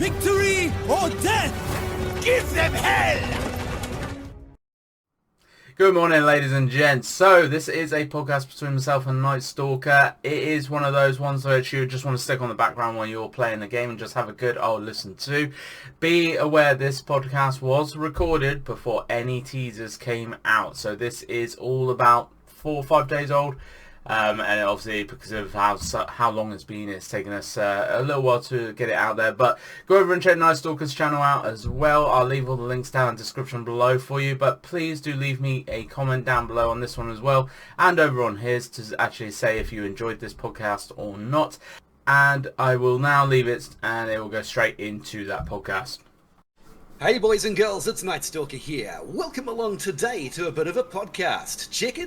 Victory or death! Give them hell! Good morning, ladies and gents. So this is a podcast between myself and Knightstalker. It is one of those ones that you just want to stick on the background while you're playing the game and just have a good old listen to. Be aware this podcast was recorded before any teasers came out. So this is all about 4 or 5 days old. And obviously because of how long it's been, it's taken us a little while to get it out there. But go over and check Knightstalker's channel out as well. I'll leave all the links down in the description below for you. But please do leave me a comment down below on this one as well. And over on his to actually say if you enjoyed this podcast or not. And I will now leave it and it will go straight into that podcast. Hey boys and girls, it's Knightstalker here. Welcome along today to a bit of a podcast. Check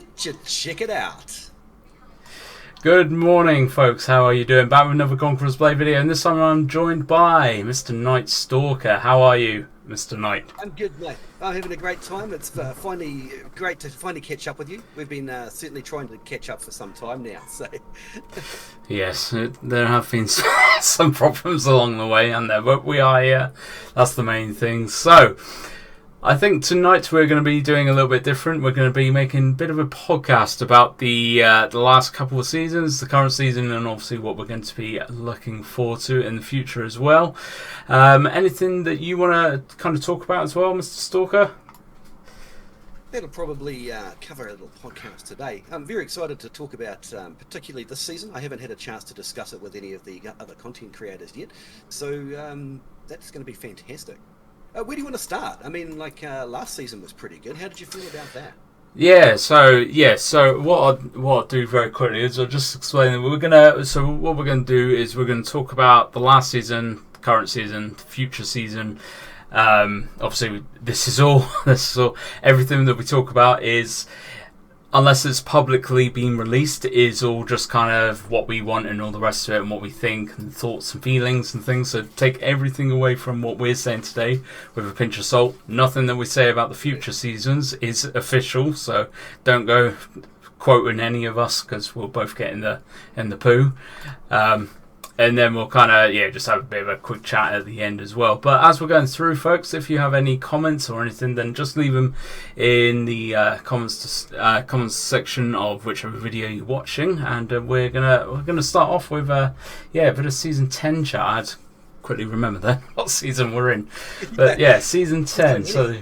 it out. Good morning, folks. How are you doing? Back with another Conquerors Blade video, and this time I'm joined by Mr. Knightstalker. How are you, Mr. Knight? I'm good, mate. I'm having a great time. It's finally great to finally catch up with you. We've been certainly trying to catch up for some time now. So yes, there have been some problems along the way, and there, but we are here. That's the main thing. So I think tonight we're going to be doing a little bit different. We're going to be making a bit of a podcast about the last couple of seasons, the current season, and obviously what we're going to be looking forward to in the future as well. Anything that you want to kind of talk about as well, Mr. Stalker? that'll probably cover a little podcast today. I'm very excited to talk about particularly this season. I haven't had a chance to discuss it with any of the other content creators yet, so that's going to be fantastic. Where do you want to start? I mean, like last season was pretty good. How did you feel about that? So what I'll do very quickly is I'll just explain that what we're gonna do is we're gonna talk about the last season, current season, future season. Obviously this is all everything that we talk about is, unless it's publicly been released, is all just kind of what we want and all the rest of it and what we think and thoughts and feelings and things. So take everything away from what we're saying today with a pinch of salt. Nothing that we say about the future seasons is official, so don't go quoting any of us because we'll both get in the poo. And then we'll kind of, just have a bit of a quick chat at the end as well. But as we're going through, folks, if you have any comments or anything, then just leave them in the comments section of whichever video you're watching. And we're gonna start off with a bit of season 10 chat. I had to quickly remember then what season we're in. But yeah, season 10. So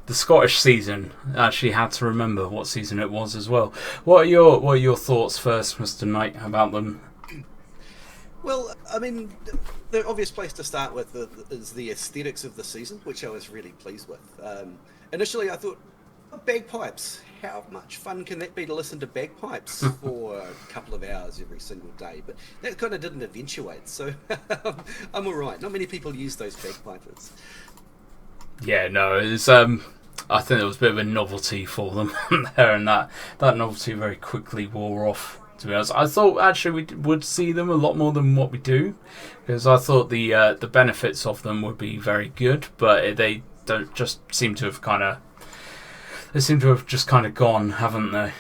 the Scottish season. I actually had to remember what season it was as well. What are your thoughts first, Mr. Knight, about them? Well, I mean, the obvious place to start with is the aesthetics of the season, which I was really pleased with. Initially, I thought, bagpipes, how much fun can that be to listen to bagpipes for a couple of hours every single day? But that kind of didn't eventuate, so I'm all right. Not many people use those bagpipers. Yeah, no, it's I think there was a bit of a novelty for them there, and that novelty very quickly wore off. To be honest, I thought actually we would see them a lot more than what we do, because I thought the benefits of them would be very good, but they don't just seem to have just kind of gone, haven't they?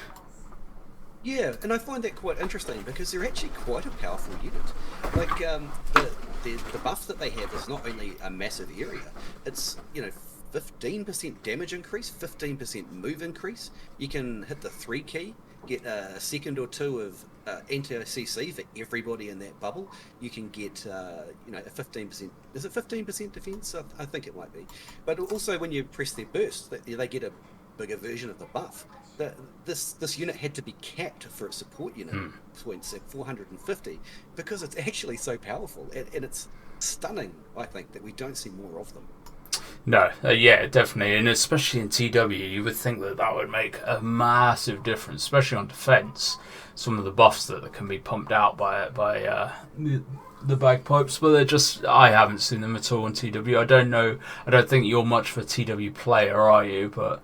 Yeah, and I find that quite interesting because they're actually quite a powerful unit. Like the buff that they have is not only a massive area; it's 15% damage increase, 15% move increase. You can hit the 3 key. Get a second or two of anti-CC for everybody in that bubble. You can get a 15%. Is it 15% defense? I think it might be. But also when you press their burst, they get a bigger version of the buff. This unit had to be capped for its support unit points at 450 because it's actually so powerful, and it's stunning. I think that we don't see more of them. No, definitely, and especially in TW, you would think that would make a massive difference, especially on defense. Some of the buffs that can be pumped out by the bagpipes, but I haven't seen them at all in TW. I don't know. I don't think you're much of a TW player, are you? But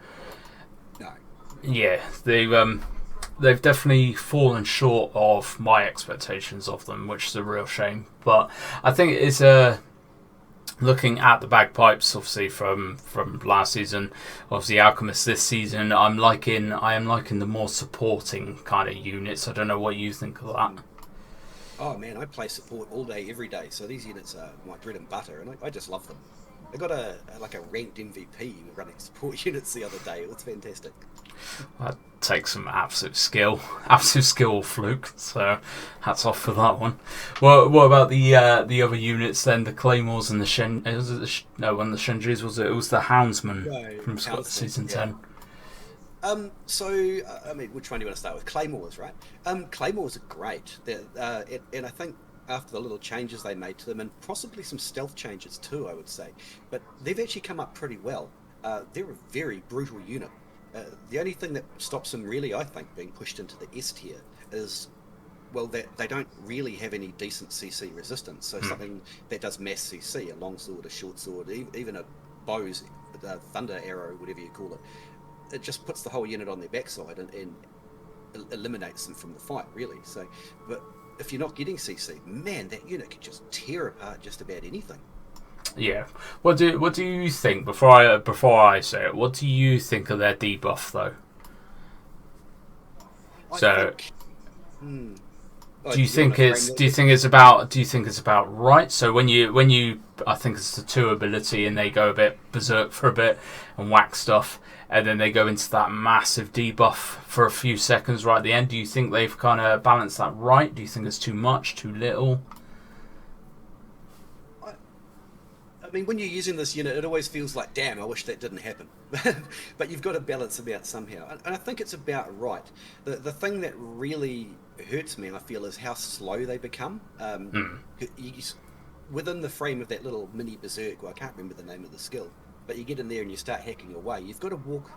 no. Yeah, they've definitely fallen short of my expectations of them, which is a real shame. But I think it's looking at the bagpipes, obviously from last season, obviously Alchemist this season, I am liking the more supporting kind of units. I don't know what you think of that. Oh man, I play support all day, every day. So these units are my bread and butter, and I just love them. I got a ranked MVP running support units the other day. It was fantastic. That takes some absolute skill, Fluke. So hats off for that one. Well, what about the other units then? The Claymores and the Was it one of the Shenjis was it? It was the Houndsmen No, from season 10. I mean, which one do you want to start with? Claymores, right? Claymores are great. And I think after the little changes they made to them, and possibly some stealth changes too, I would say, but they've actually come up pretty well. They're a very brutal unit. The only thing that stops them really, I think, being pushed into the S tier is, well, that they don't really have any decent CC resistance. So something that does mass CC, a longsword, a short sword, even a bow's thunder arrow, whatever you call it, it just puts the whole unit on their backside and eliminates them from the fight, really. So, but if you're not getting CC, man, that unit could just tear apart just about anything. Yeah. What do you think before I say it? What do you think of their debuff though? Do you think it's about right? So when you I think it's the 2 ability and they go a bit berserk for a bit and whack stuff, and then they go into that massive debuff for a few seconds right at the end. Do you think they've kind of balanced that right? Do you think it's too much, too little? I mean, when you're using this unit, it always feels like, damn, I wish that didn't happen. But you've got to balance them out somehow. And I think it's about right. The thing that really hurts me, I feel, is how slow they become. Within the frame of that little mini berserk, well, I can't remember the name of the skill, but you get in there and you start hacking away. You've got to walk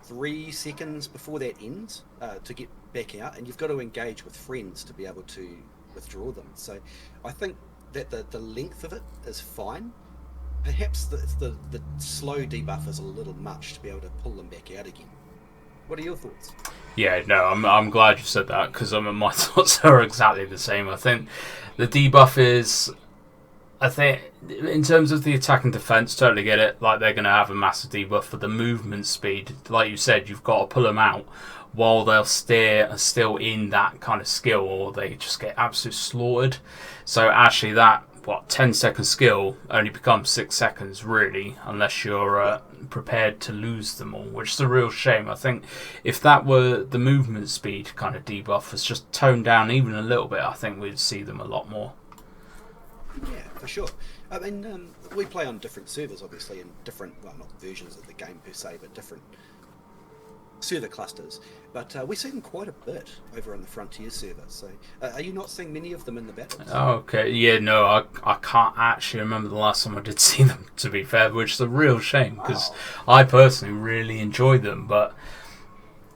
3 seconds before that ends to get back out, and you've got to engage with friends to be able to withdraw them. So I think that the length of it is fine. Perhaps the slow debuff is a little much to be able to pull them back out again. What are your thoughts? Yeah, no, I'm glad you said that, because my thoughts are exactly the same. I think the debuff is, I think, in terms of the attack and defense, totally get it. Like, they're going to have a massive debuff for the movement speed. Like you said, you've got to pull them out while they'll still in that kind of skill, or they just get absolutely slaughtered. So actually that 10-second skill only becomes 6 seconds, really, unless you're prepared to lose them all, which is a real shame. I think if that were the movement speed kind of debuff was just toned down even a little bit, I think we'd see them a lot more. Yeah, for sure. I mean, we play on different servers, obviously, and different, well, not versions of the game per se, but different server clusters. But we see them quite a bit over on the Frontier server. So are you not seeing many of them in the battles? Okay, yeah, no, I can't actually remember the last time I did see them, to be fair, which is a real shame, because I personally really enjoy them. But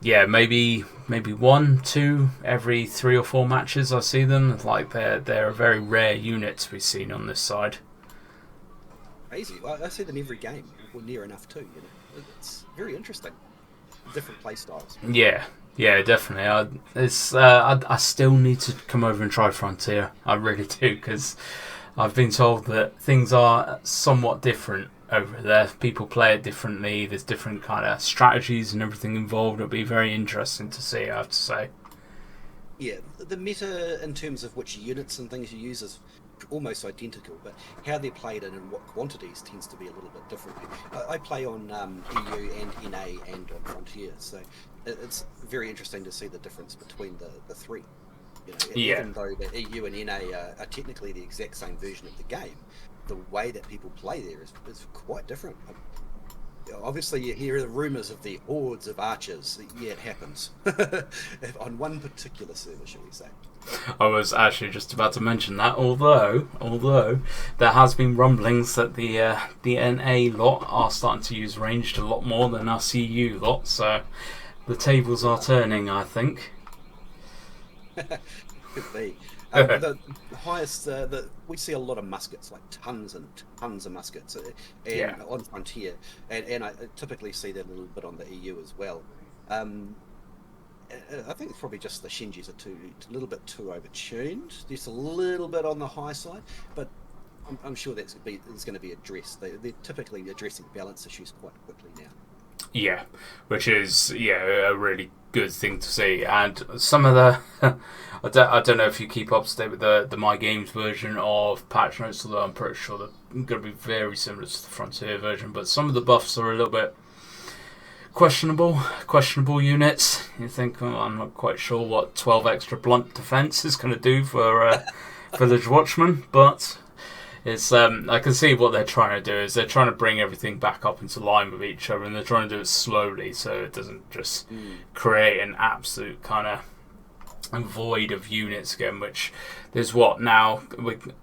yeah, maybe 1, 2 every 3 or 4 matches I see them. Like, they're a very rare unit to be seen on this side. Crazy. Well, I see them every game, or near enough too. You know, it's very interesting. Different play styles. Yeah, definitely. I still need to come over and try Frontier. I really do, because I've been told that things are somewhat different over there. People play it differently. There's different kind of strategies and everything involved. It'll be very interesting to see, I have to say. Yeah, the meta in terms of which units and things you use is almost identical, but how they're played in and what quantities tends to be a little bit different. I play on EU and NA and on Frontier, so it's very interesting to see the difference between the 3. You know, even though the EU and NA are technically the exact same version of the game, the way that people play there is quite different. Obviously, you hear the rumours of the hordes of archers. Yeah, it happens on one particular server, shall we say. I was actually just about to mention that, although there has been rumblings that the NA lot are starting to use ranged a lot more than us EU lot, so the tables are turning, I think. Could be. The highest, we see a lot of muskets, like tons and tons of muskets, on Frontier, and I typically see that a little bit on the EU as well. I think it's probably just the Shinjis are a little bit too overtuned, just a little bit on the high side, but I'm sure it's going to be addressed. They're typically addressing balance issues quite quickly now. Yeah, which is a really good thing to see. And some of the I don't know if you keep up to date with the My Games version of patch notes, although I'm pretty sure they're going to be very similar to the Frontier version. But some of the buffs are a little bit questionable units. You think, I'm not quite sure what 12 extra blunt defense is going to do for Village Watchmen, but it's I can see what they're trying to do is they're trying to bring everything back up into line with each other, and they're trying to do it slowly so it doesn't just create an absolute kind of void of units again. Which there's now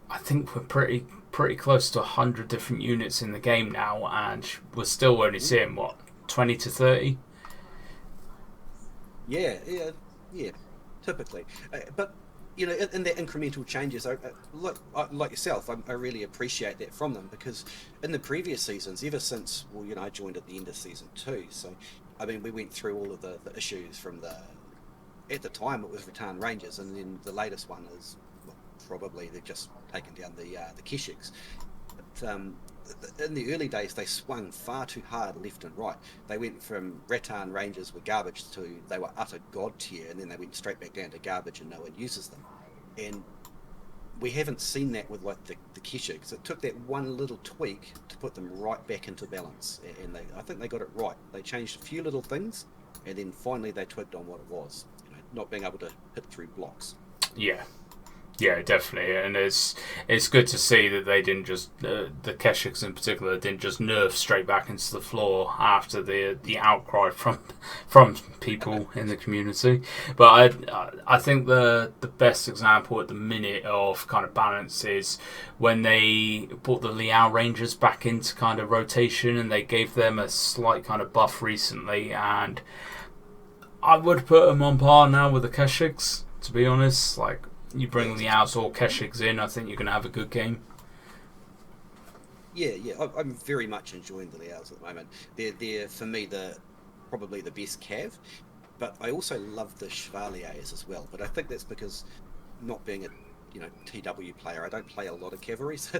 I think we're pretty close to 100 different units in the game now, and we're still only seeing 20 to 30. Yeah, typically, but in their incremental changes, like yourself, I really appreciate that from them, because in the previous seasons, ever since I joined at the end of season 2, so I mean we went through all of the issues from at the time it was Rattan Rangers, and then the latest one is probably they've just taken down the Keshiks. But in the early days, they swung far too hard left and right. They went from Rattan Rangers were garbage to they were utter god tier, and then they went straight back down to garbage and no one uses them. And we haven't seen that with like the Keshiks. It took that one little tweak to put them right back into balance, and I think they got it right. They changed a few little things, and then finally they twigged on what it was, not being able to hit through blocks. Yeah, definitely, and it's good to see that they didn't just the Keshiks in particular didn't just nerf straight back into the floor after the outcry from people in the community. But I think the best example at the minute of kind of balance is when they brought the Liao Rangers back into kind of rotation, and they gave them a slight kind of buff recently, and I would put them on par now with the Keshiks, to be honest. Like, you bring the Liaos Keshiks in, I think you're going to have a good game. Yeah, I'm very much enjoying the Liaos at the moment. They're for me probably the best cav, but I also love the Chevaliers as well. But I think that's because not being a TW player, I don't play a lot of cavalry, so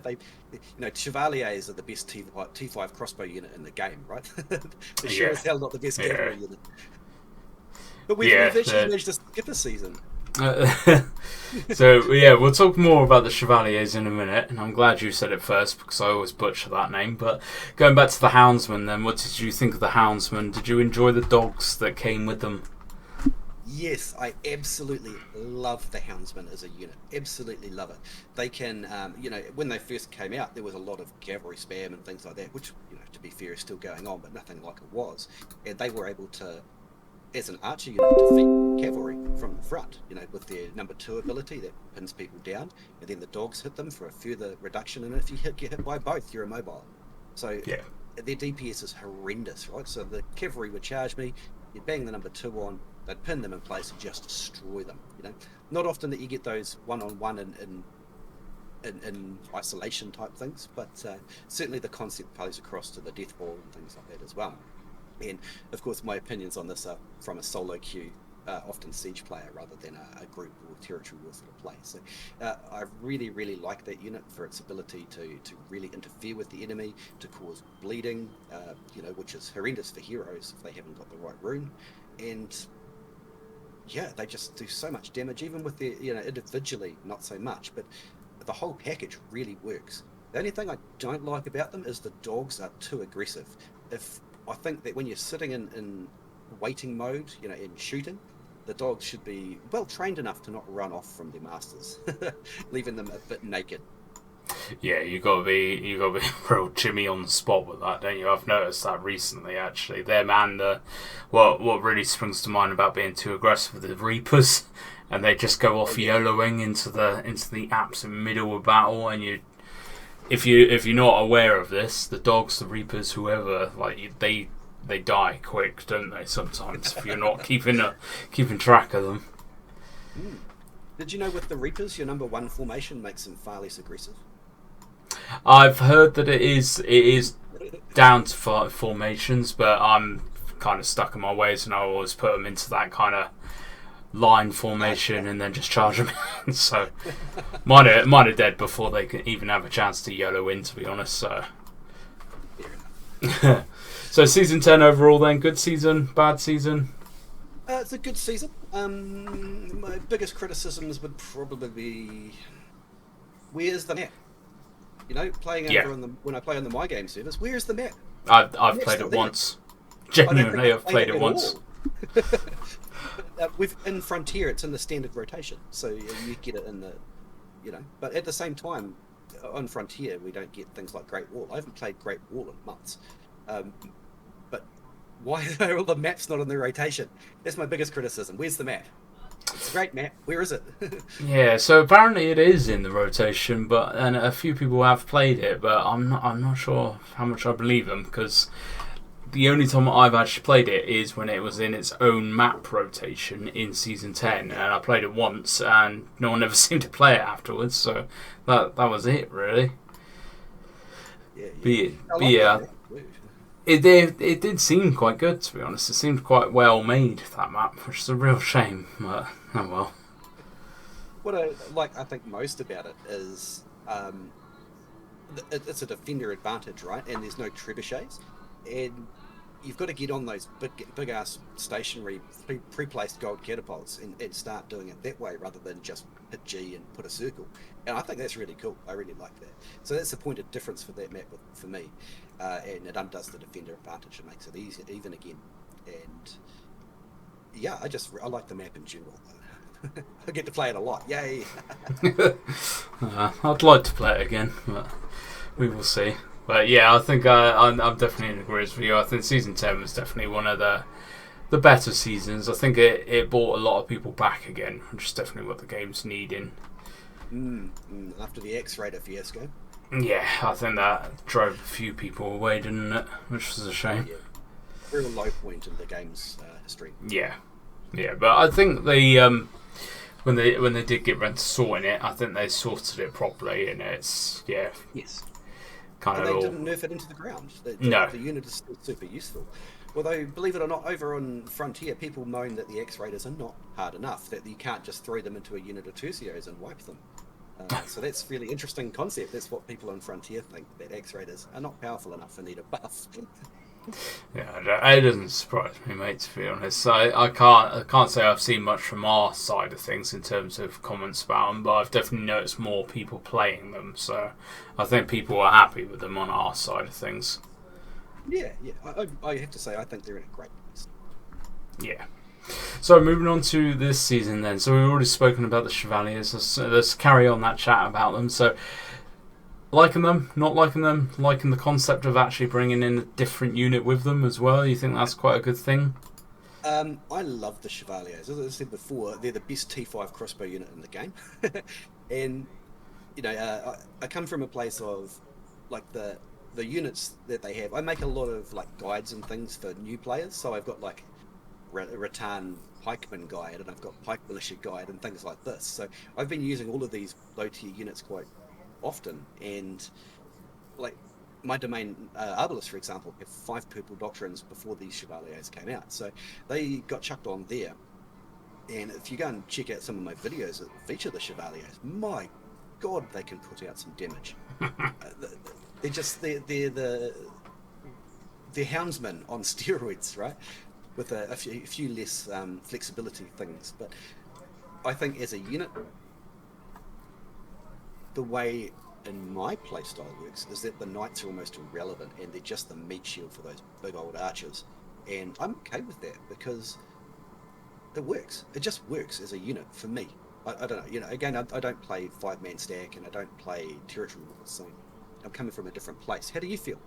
Chevaliers are the best T5 crossbow unit in the game, right? They're sure as hell not the best cavalry unit. But we've eventually managed to skip a season. So we'll talk more about the Chevaliers in a minute, and I'm glad you said it first because I always butcher that name. But going back to the Houndsmen, then, what did you think of the Houndsmen? Did you enjoy the dogs that came with them? Yes, I absolutely love the Houndsmen as a unit. Absolutely love it. They can, when they first came out, there was a lot of cavalry spam and things like that, which, to be fair, is still going on, but nothing like it was. And they were able to, as an archer unit, defeat cavalry from the front, with their number 2 ability that pins people down, and then the dogs hit them for a further reduction, and if you get hit by both, you're immobile. So their DPS is horrendous, right? So the cavalry would charge me, you bang the number 2 on, they'd pin them in place and just destroy them. Not often that you get those one-on-one in isolation type things, but certainly the concept plays across to the death ball and things like that as well. And of course, my opinions on this are from a solo queue, often siege player rather than a group or territory war sort of play. So I really, really like that unit for its ability to really interfere with the enemy, to cause bleeding, which is horrendous for heroes if they haven't got the right rune. And they just do so much damage, even with their, individually, not so much, but the whole package really works. The only thing I don't like about them is the dogs are too aggressive. I think that when you're sitting in waiting mode, in shooting, the dogs should be well trained enough to not run off from their masters, leaving them a bit naked. Yeah, you got to be real Jimmy on the spot with that, don't you? I've noticed that recently, actually. Them and what really springs to mind about being too aggressive with the Reapers, and they just go off YOLOing into the absolute middle of battle, and if you're not aware of this, the dogs, the Reapers, whoever, they die quick, don't they? Sometimes if you're not keeping track of them. Did you know with the Reapers, your number 1 formation makes them far less aggressive? I've heard that it is down to formations, but I'm kind of stuck in my ways, and I always put them into that kind of line formation and then just charge them in. So mine are dead before they can even have a chance to YOLO in, to be honest. So So season 10 overall then, good season, bad season? It's a good season. My biggest criticisms would probably be, where's the map? You know, playing over on when I play on the My Game servers, where's the map? I've played it once. Genuinely, I've played it once. In Frontier, it's in the standard rotation, so you get it in the, But at the same time, on Frontier, we don't get things like Great Wall. I haven't played Great Wall in months, but why are all the maps not in the rotation? That's my biggest criticism. Where's the map? It's a great map. Where is it? Yeah, so apparently it is in the rotation, and a few people have played it, but I'm not sure how much I believe them, because the only time I've actually played it is when it was in its own map rotation in season 10, and I played it once, and no one ever seemed to play it afterwards. So that was it, really. Yeah. It did seem quite good, to be honest. It seemed quite well made, that map, which is a real shame, but oh well. What I like, I think, most about it is it's a defender advantage, right? And there's no trebuchets, and you've got to get on those big ass stationary pre-placed gold catapults and start doing it that way rather than just hit G and put a circle. And I think that's really cool. I really like that. So that's the point of difference for that map for me. And it undoes the defender advantage and makes it easier, even again. And yeah, I like the map in general. I get to play it a lot. Yay! I'd like to play it again, but we will see. But yeah, I think I'm definitely in agreement with you. I think season 10 was definitely one of the better seasons. I think it brought a lot of people back again, which is definitely what the game's needing. After the X-Raider fiasco. Yeah, I think that drove a few people away, didn't it? Which was a shame. Yeah. Real low point in the game's history. Yeah, but I think they when they did get around to sorting it, I think they sorted it properly, and it's yes. Kind and of they didn't nerf it into the ground. No. The unit is still super useful. Although, believe it or not, over on Frontier, people moan that the X-Raiders are not hard enough, that you can't just throw them into a unit of Tercios and wipe them. So that's a really interesting concept. That's what people on Frontier think, that X-Raiders are not powerful enough and need a buff. Yeah, it doesn't surprise me, mate, to be honest. I can't say I've seen much from our side of things in terms of comments about them, but I've definitely noticed more people playing them, so I think people are happy with them on our side of things. Yeah. I have to say, I think they're in a great place. Yeah. So moving on to this season then. So we've already spoken about the Chevaliers. Let's carry on that chat about them. So liking them, not liking them, liking the concept of actually bringing in a different unit with them as well. You think that's quite a good thing? I love the Chevaliers. As I said before, they're the best T5 crossbow unit in the game. And, I come from a place of, like, the units that they have. I make a lot of, like, guides and things for new players. So I've got, like, Rattan Pikeman guide, and I've got Pike Militia guide and things like this. So I've been using all of these low tier units quite often, and like my domain Arbalest, for example, have 5 purple doctrines before these Chevaliers came out, so they got chucked on there. And if you go and check out some of my videos that feature the Chevaliers, my god, they can put out some damage. They're Houndsmen on steroids, right? With a few less flexibility things. But I think as a unit, the way in my playstyle works is that the knights are almost irrelevant, and they're just the meat shield for those big old archers. And I'm okay with that because it works. It just works as a unit for me. I don't know. Again, I don't play 5-man stack, and I don't play territory wars, so I'm coming from a different place. How do you feel?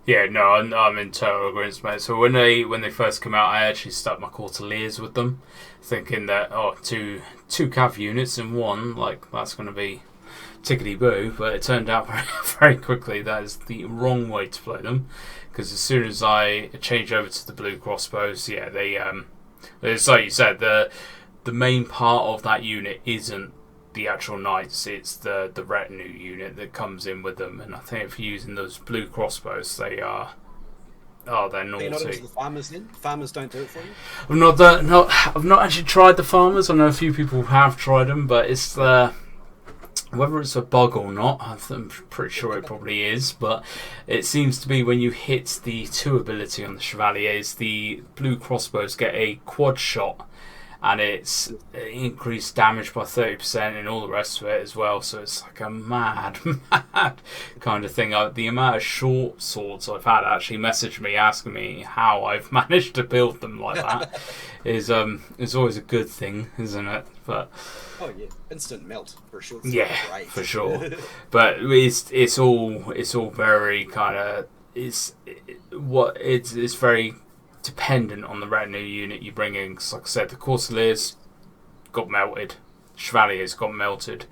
Yeah, no, I'm in total agreement, mate. So when they first come out, I actually stuck my Quarterliers with them, thinking that two cav units in one, like that's going to be tickety boo. But it turned out very, very quickly that is the wrong way to play them, because as soon as I change over to the blue crossbows, yeah, it's like you said, the main part of that unit isn't the actual knights, it's the retinue unit that comes in with them, and I think if you're using those blue crossbows, they're naughty. You're not into the farmers then? Farmers don't do it for you? I've not actually tried the farmers. I know a few people have tried them, but it's Whether it's a bug or not, I'm pretty sure it probably is, but it seems to be when you hit the 2 ability on the Chevaliers, the blue crossbows get a quad shot, and it's increased damage by 30% and all the rest of it as well, so it's like a mad kind of thing. The amount of short swords I've had actually message me asking me how I've managed to build them like that is always a good thing, isn't it? But oh yeah, instant melt for sure. Yeah, great. For sure. But it's all very kind of it's very dependent on the retinue unit you bring in. 'Cause like I said, the Corsairs got melted, Chevaliers got melted,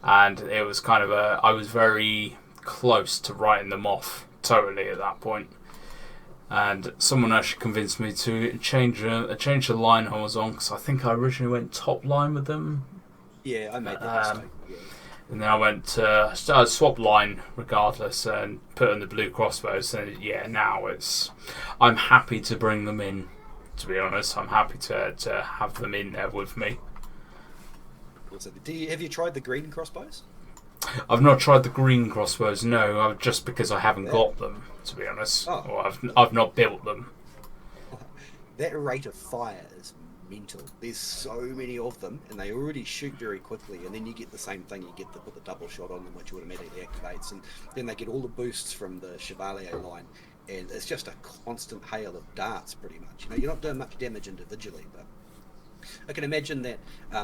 and it was kind of I was very close to writing them off totally at that point. And someone actually convinced me to change the line I was on, because I think I originally went top line with them. Yeah, I made that mistake. Yeah. And then I swapped line regardless and put in the blue crossbows. And yeah, now I'm happy to bring them in. To be honest, I'm happy to have them in there with me. Also, have you tried the green crossbows? I've not tried the green crossbows. No, just because I haven't got them. To be honest, or I've not built them. That rate of fire is mental. There's so many of them, and they already shoot very quickly. And then you get the same thing. You get put the double shot on them, which automatically activates, and then they get all the boosts from the Chevalier line. And it's just a constant hail of darts, pretty much. You know, you're not doing much damage individually, but I can imagine that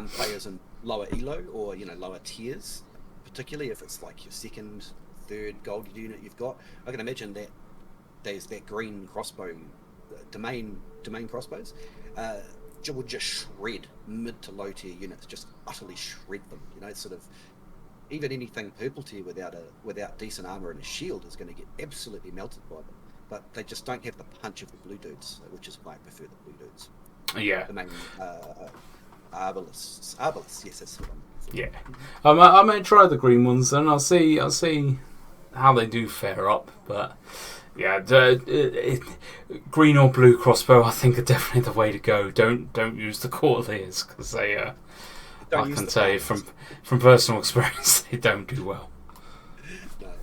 players in lower elo or lower tiers, particularly if it's like your second, third gold unit you've got, I can imagine that there's that green crossbow, domain crossbows, will just shred mid to low tier units, just utterly shred them. Sort of even anything purple tier without decent armor and a shield is going to get absolutely melted by them. But they just don't have the punch of the blue dudes, which is why I prefer the blue dudes. Yeah. The main arbalists, yes, that's what I'm. Yeah, I may try the green ones, and I'll see how they do fare up. But yeah, green or blue crossbow, I think, are definitely the way to go. Don't use the Corsairs, because they, I can tell you from personal experience, they don't do well. No.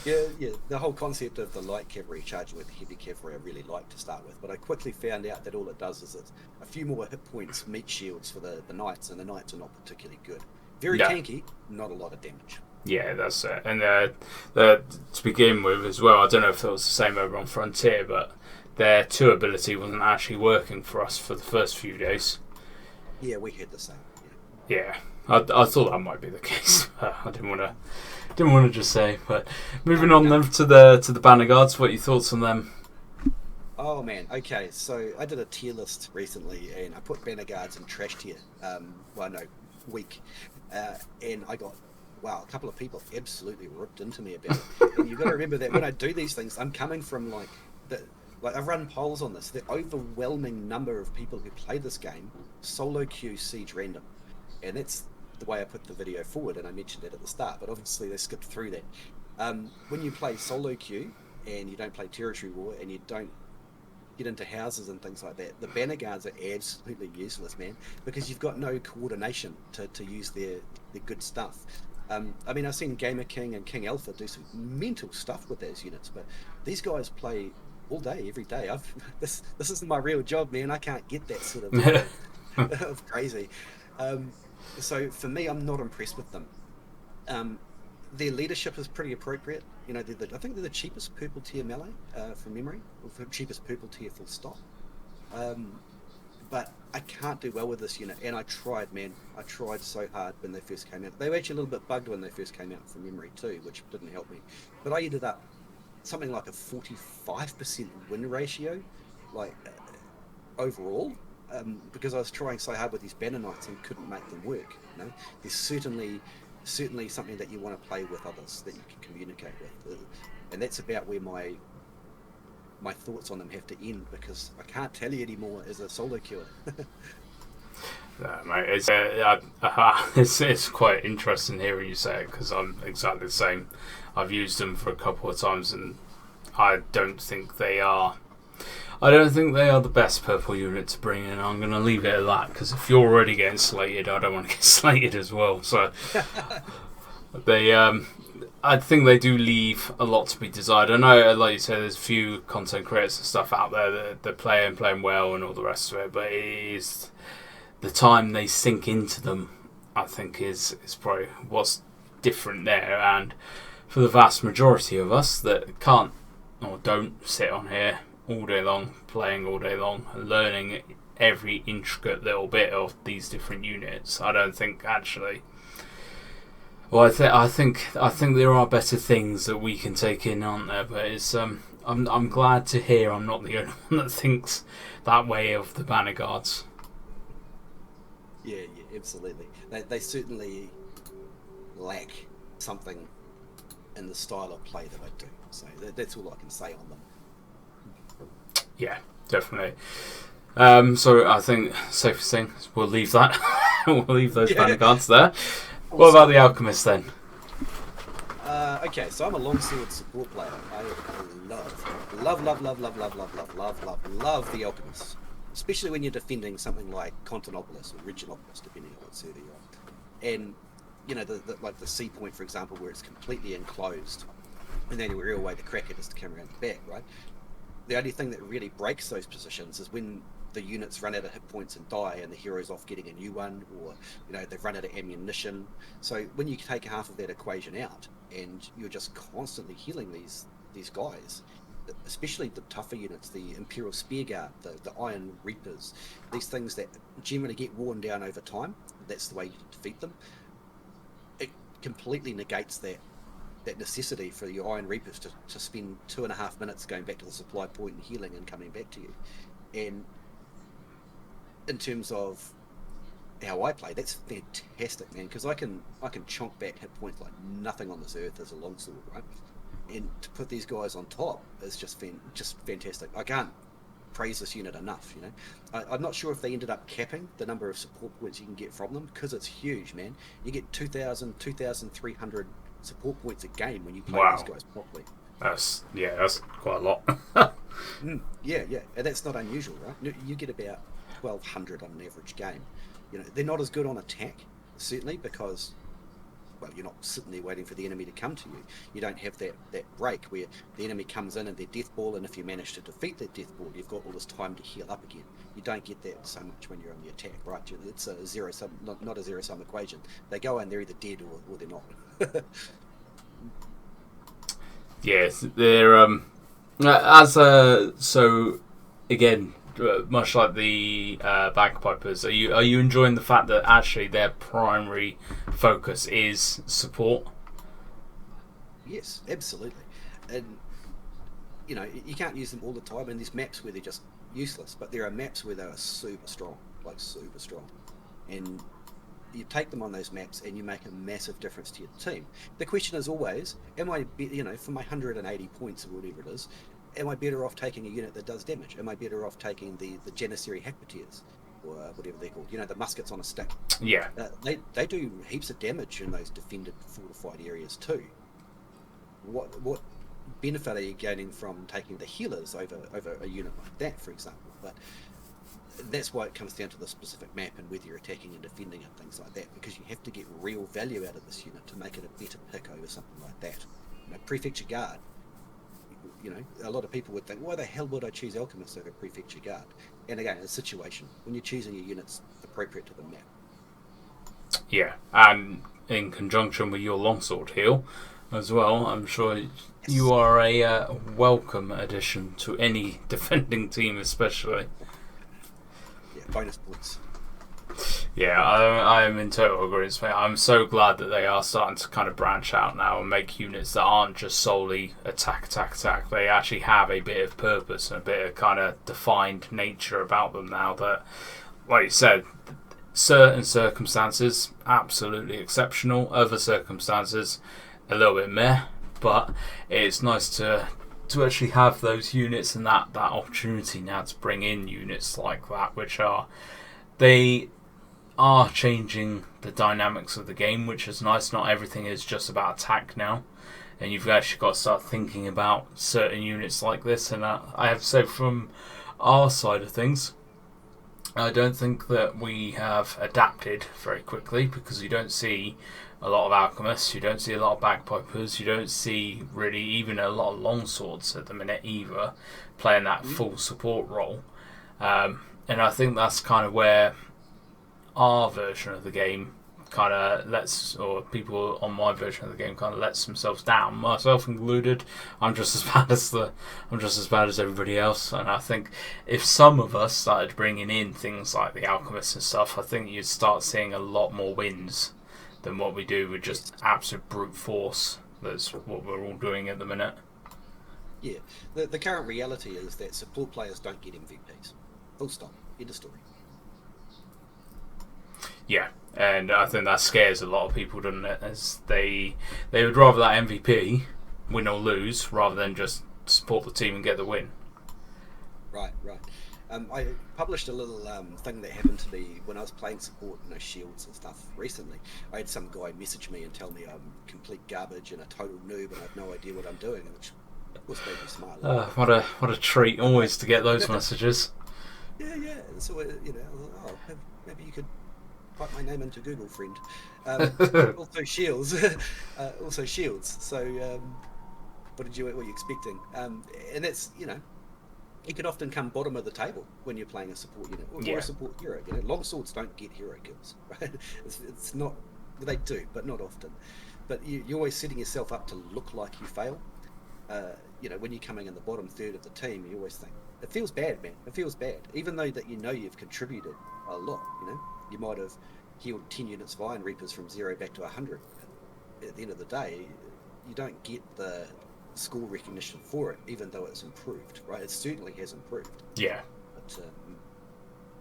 Yeah. The whole concept of the light cavalry charging with the heavy cavalry I really like to start with, but I quickly found out that all it does is it's a few more hit points, meat shields for the knights, and the knights are not particularly good. Very tanky, not a lot of damage. Yeah, that's it. And to begin with as well, I don't know if it was the same over on Frontier, but their 2 ability wasn't actually working for us for the first few days. Yeah, we had the same. Yeah, I thought that might be the case. I didn't want to just say. But moving on then to the banner guards, what are your thoughts on them? Oh man, okay. So I did a tier list recently, and I put banner guards in trash tier. Week. And I got, a couple of people absolutely ripped into me about it. And you've got to remember that when I do these things, I'm coming from I've run polls on this. The overwhelming number of people who play this game solo queue siege random, and that's the way I put the video forward. And I mentioned it at the start, but obviously they skipped through that. When you play solo queue and you don't play territory war and you don't get into houses and things like that, the banner guards are absolutely useless, man, because you've got no coordination to use their good stuff. I've seen Gamer King and King Alpha do some mental stuff with those units, but these guys play all day, every day. This isn't my real job, man. I can't get that sort of of crazy. So for me, I'm not impressed with them. Their leadership is pretty appropriate. I think they're the cheapest purple tier melee from memory, or cheapest purple tier full stop. But I can't do well with this unit, and I tried, man. I tried so hard when they first came out. They were actually a little bit bugged when they first came out from memory too, which didn't help me. But I ended up something like a 45% win ratio, overall, because I was trying so hard with these banner knights and couldn't make them work. There's certainly something that you want to play with others that you can communicate with, and that's about where my thoughts on them have to end, because I can't tell you anymore as a solo queuer. No, mate, it's quite interesting hearing you say it, because I'm exactly the same. I've used them for a couple of times, and I don't think they are the best purple unit to bring in. I'm going to leave it at that, because if you're already getting slated, I don't want to get slated as well. So They, I think they do leave a lot to be desired. I know, like you said, there's a few content creators and stuff out there that they're playing well and all the rest of it, but it is the time they sink into them, I think, is probably what's different there. And for the vast majority of us that can't or don't sit on here all day long, playing all day long, and learning every intricate little bit of these different units, I don't think actually. Well, I think there are better things that we can take in, aren't there? But it's I'm glad to hear I'm not the only one that thinks that way of the Banner Guards. Yeah, absolutely. They certainly lack something in the style of play that I do. So that's all I can say on them. Yeah, definitely. So I think safest thing is we'll leave that. We'll leave those Banner Guards there. What about the Alchemist then? Okay, so I'm a longsword support player. I love the Alchemist, especially when you're defending something like Constantinopolis or Reginopolis, depending on what server you're on. And you know, like the C point, for example, where it's completely enclosed, and the only real way to crack it is to come around the back, right? The only thing that really breaks those positions is when the units run out of hit points and die, and the hero's off getting a new one, or you know, they've run out of ammunition. So when you take half of that equation out, and you're just constantly healing these guys, especially the tougher units, the Imperial Spear Guard, the Iron Reapers, these things that generally get worn down over time. That's the way you defeat them. It completely negates that necessity for your Iron Reapers to spend 2.5 minutes going back to the supply point and healing and coming back to you. And in terms of how I play, that's fantastic, man, because I can chonk back hit points like nothing on this earth as a longsword, right? And to put these guys on top is just fantastic. I can't praise this unit enough, you know. I'm not sure if they ended up capping the number of support points you can get from them, because it's huge, man. You get 2,300 support points a game when you play these guys properly. That's quite a lot. Yeah, and that's not unusual, right? You get about 1,200 on an average game. You know, they're not as good on attack, certainly, because, well, you're not sitting there waiting for the enemy to come to you. You don't have that break where the enemy comes in and they're death ball, and if you manage to defeat that death ball, you've got all this time to heal up again. You don't get that so much when you're on the attack, right? It's a zero sum, not a zero sum equation. They go in, they're either dead or they're not. Yes, they're so again, much like the bagpipers. Are you enjoying the fact that actually their primary focus is support? Yes, absolutely. And you know, you can't use them all the time, and there's maps where they're just useless, but there are maps where they are super strong, and you take them on those maps and you make a massive difference to your team. The question is always, am I, you know, for my 180 points or whatever it is, am I better off taking a unit that does damage? Am I better off taking the Janissary Hackpateers, or whatever they're called? You know, the muskets on a stick. Yeah. They do heaps of damage in those defended, fortified areas too. What benefit are you gaining from taking the healers over a unit like that, for example? But that's why it comes down to the specific map and whether you're attacking and defending and things like that, because you have to get real value out of this unit to make it a better pick over something like that. You know, Prefecture Guard, you know, a lot of people would think, why the hell would I choose Alchemist over Prefecture Guard? And again, it's situation. When you're choosing your units appropriate to the map. Yeah, and in conjunction with your longsword heal as well, I'm sure you are a welcome addition to any defending team, especially. Yeah, bonus points. Yeah, I am in total agreement. I'm so glad that they are starting to kind of branch out now and make units that aren't just solely attack. They actually have a bit of purpose and a bit of kind of defined nature about them now that, like you said, certain circumstances, absolutely exceptional. Other circumstances, a little bit meh. But it's nice to actually have those units and that opportunity now to bring in units like that, which they are changing the dynamics of the game, which is nice. Not everything is just about attack now, and you've actually got to start thinking about certain units like this. And I have to say, from our side of things, I don't think that we have adapted very quickly, because you don't see a lot of alchemists, you don't see a lot of bagpipers, you don't see really even a lot of longswords at the minute either playing that full support role. And I think that's kind of where our version of the game kind of or people on my version of the game kind of lets themselves down, myself included. I'm just as bad as everybody else. And I think if some of us started bringing in things like the Alchemist and stuff, I think you'd start seeing a lot more wins than what we do with just absolute brute force. That's what we're all doing at the minute. Yeah, the current reality is that support players don't get MVPs. Full stop. End of story. Yeah, and I think that scares a lot of people, doesn't it? As they would rather that MVP, win or lose, rather than just support the team and get the win. Right. I published a little thing that happened to me when I was playing support, shields and stuff recently. I had some guy message me and tell me I'm complete garbage and a total noob and I have no idea what I'm doing, which of course made me smile. What a treat always to get those messages. Yeah. So maybe you could type my name into Google, friend. Also shields. So what were you expecting? And that's you could often come bottom of the table when you're playing a support unit or a support hero. Longswords don't get hero kills, right? It's not, they do, but not often. But you're always setting yourself up to look like you fail. When you're coming in the bottom third of the team, you always think it feels bad, man. It feels bad, even though that you've contributed a lot. You might have healed 10 units Vine Reapers from 0 back to 100. At the end of the day, you don't get the score recognition for it, even though it's improved, right? It certainly has improved. Yeah. But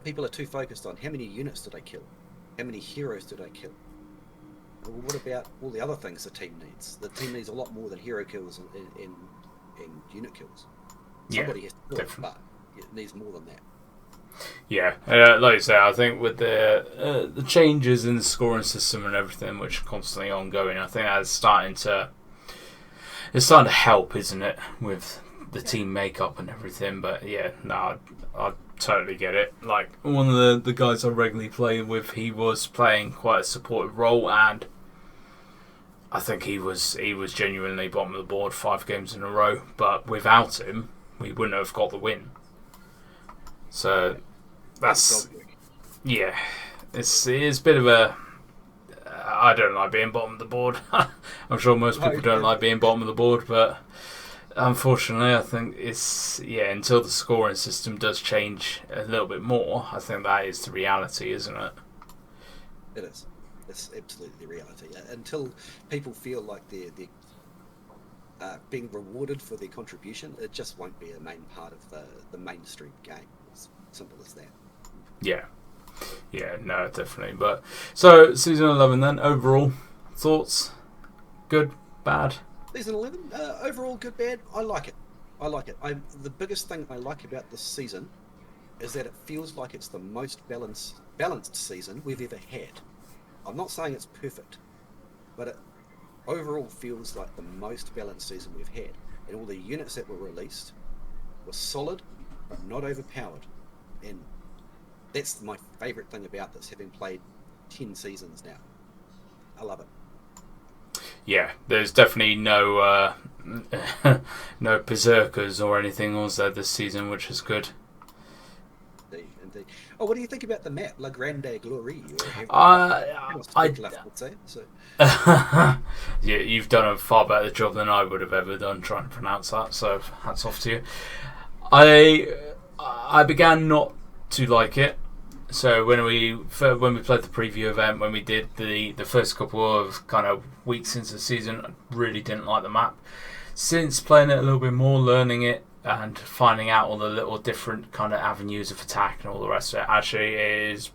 people are too focused on how many units did I kill? How many heroes did I kill? Well, what about all the other things the team needs? The team needs a lot more than hero kills and unit kills. Somebody has to do it, but it needs more than that. Yeah, like you say, I think with the changes in the scoring system and everything, which are constantly ongoing, I think that's starting to help, isn't it, with the team makeup and everything. But yeah, no, I totally get it. Like one of the guys I regularly play with, he was playing quite a supportive role, and I think he was genuinely bottom of the board 5 games in a row. But without him, we wouldn't have got the win. So that's it's a bit of a. I don't like being bottom of the board. I'm sure most people don't like being bottom of the board, but unfortunately, I think it's until the scoring system does change a little bit more. I think that is the reality, isn't it? It is. It's absolutely the reality. Until people feel like they're being rewarded for their contribution, it just won't be a main part of the mainstream game. It's simple as that. Yeah, no, definitely. But so season 11 then, overall thoughts? Good, bad? Season 11, overall good, bad. I like it. The biggest thing I like about this season is that it feels like it's the most balanced season we've ever had. I'm not saying it's perfect, but it overall feels like the most balanced season we've had. And all the units that were released were solid, but not overpowered. And that's my favourite thing about this, having played 10 seasons now. I love it. Yeah, there's definitely no no berserkers or anything, was there, this season, which is good. Indeed. Oh, what do you think about the map, La Grande Glory? Yeah, you've done a far better job than I would have ever done trying to pronounce that, so hats off to you. I began not to like it. So when we played the preview event, when we did the first couple of kind of weeks into the season, I really didn't like the map. Since playing it a little bit more, learning it, and finding out all the little different kind of avenues of attack and all the rest of it, actually is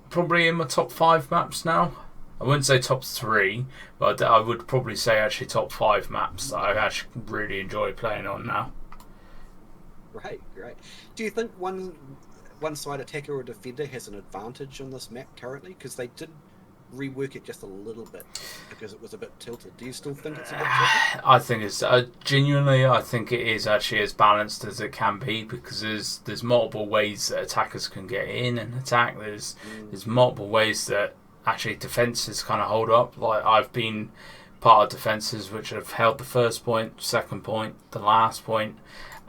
probably in my top 5 maps now. I wouldn't say top 3, but I would probably say actually top 5 maps that I actually really enjoy playing on now. Great. Do you think one side attacker or defender has an advantage on this map currently? Because they did rework it just a little bit because it was a bit tilted. Do you still think it's a bit tilted? I think it's genuinely. I think it is actually as balanced as it can be because there's multiple ways that attackers can get in and attack. There's multiple ways that actually defenses kind of hold up. Like I've been part of defenses which have held the first point, second point, the last point,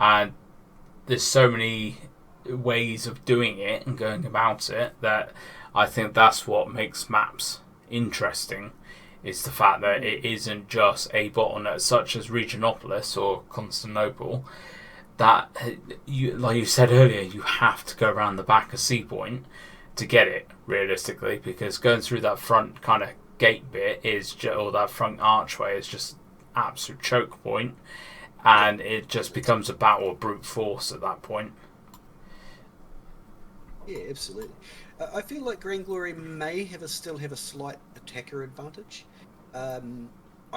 and there's so many ways of doing it and going about it that I think that's what makes maps interesting, is the fact that it isn't just a bottleneck such as Regionopolis or Constantinople that you, like you said earlier, you have to go around the back of Sea Point to get it realistically, because going through that front kind of gate bit or that front archway is just absolute choke point, and it just becomes a battle of brute force at that point. Yeah, absolutely. I feel like Green Glory may still have a slight attacker advantage. I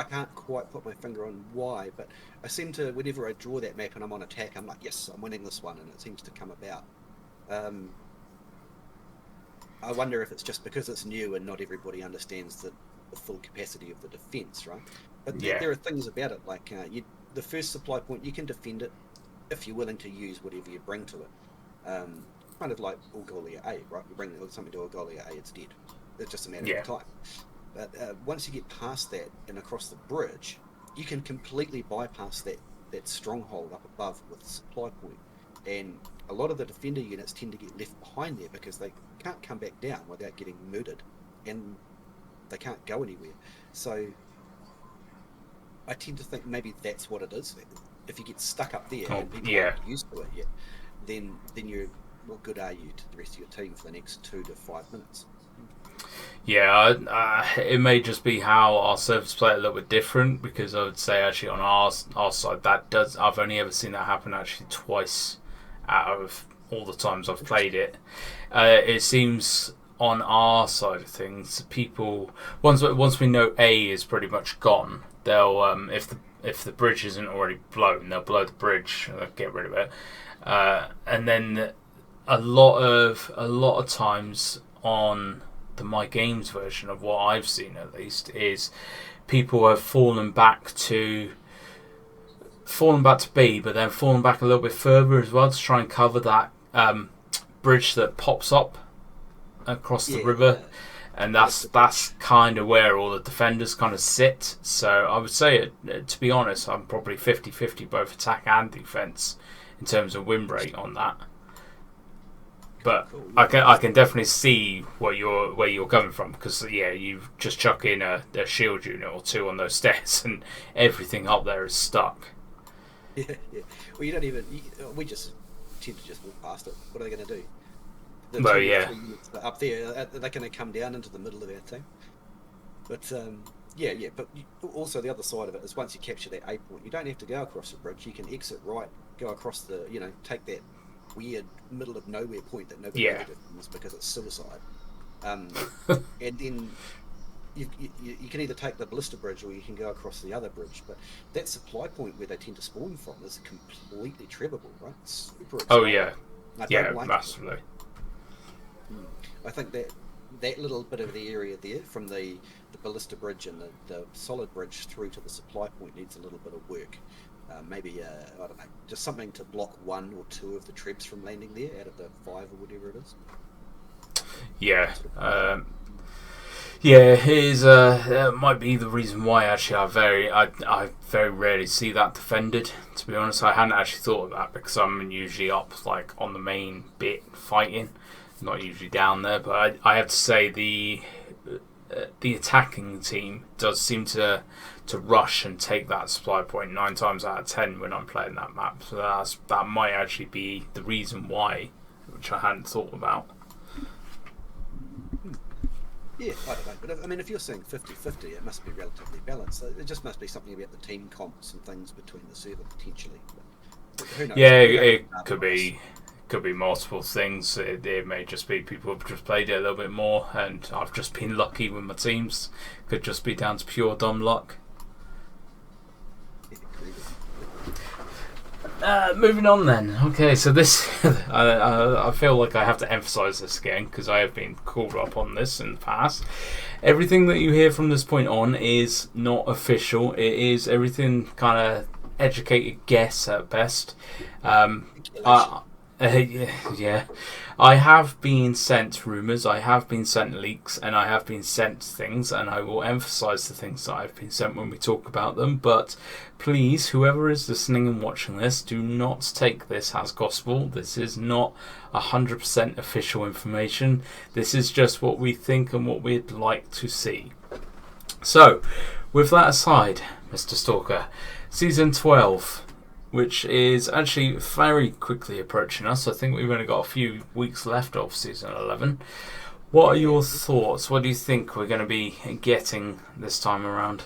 can't quite put my finger on why, but I seem to, whenever I draw that map and I'm on attack, I'm like, yes, I'm winning this one, and it seems to come about. I wonder if it's just because it's new and not everybody understands the full capacity of the defence, right? But there are things about it, like the first supply point, you can defend it if you're willing to use whatever you bring to it. Kind of like Algolia A, right? You bring something to Algolia A, it's dead. It's just a matter of time. But once you get past that and across the bridge, you can completely bypass that stronghold up above with the supply point. And a lot of the defender units tend to get left behind there because they can't come back down without getting murdered, and they can't go anywhere. So I tend to think maybe that's what it is. If you get stuck up there and people aren't used to it yet, then you're, what good are you to the rest of your team for the next 2 to 5 minutes? Yeah, it may just be how our servers play it a little bit different, because I would say actually on our side I've only ever seen that happen actually twice out of all the times I've played it. It seems on our side of things, people once we know A is pretty much gone, they'll if the bridge isn't already blown, they'll blow the bridge, get rid of it, and then a lot of times on the My Games version of what I've seen at least is people have fallen back to B, but then fallen back a little bit further as well to try and cover that bridge that pops up across the river, and that's kind of where all the defenders kind of sit. So I would say, to be honest, I'm probably 50-50 both attack and defense in terms of win rate on that. But I can definitely see where you're coming from, because you just chuck in a shield unit or two on those stairs and everything up there is stuck. Yeah. Well, you don't even. We just tend to just walk past it. What are they going to do? The units up there, they're going to come down into the middle of our team. But But also the other side of it is once you capture that A point, you don't have to go across the bridge. You can exit right, go across the, take that weird middle of nowhere point that nobody knows because it's suicide. And then you can either take the ballista bridge or you can go across the other bridge. But that supply point where they tend to spawn from is completely trebbable, right? It's super exciting. Oh yeah, like massively. I think that little bit of the area there, from the ballista bridge and the solid bridge through to the supply point, needs a little bit of work. Maybe I don't know, just something to block 1 or 2 of the trebs from landing there out of the 5 or whatever it is. Yeah, it is. That might be the reason why actually I very rarely see that defended. To be honest, I hadn't actually thought of that because I'm usually up like on the main bit fighting, not usually down there. But I have to say the attacking team does seem to rush and take that supply point 9 times out of 10 when I'm playing that map. So that might actually be the reason why, which I hadn't thought about. Yeah, I don't know. But I mean, if you're saying 50-50, it must be relatively balanced. It just must be something about the team comps and things between the server potentially. But who knows? Yeah, it could be multiple things. It may just be people have just played it a little bit more, and I've just been lucky with my teams. Could just be down to pure dumb luck. Moving on then. Okay, so this I feel like I have to emphasise this again because I have been called up on this in the past. Everything that you hear from this point on is not official. It is everything kind of educated guess at best. Yeah. I have been sent rumours, I have been sent leaks, and I have been sent things, and I will emphasise the things that I've been sent when we talk about them. But please, whoever is listening and watching this, do not take this as gospel. This is not 100% official information. This is just what we think and what we'd like to see. So, with that aside, Mr. Stalker, Season 12... which is actually very quickly approaching us. I think we've only got a few weeks left of Season 11. What are your thoughts? What do you think we're going to be getting this time around?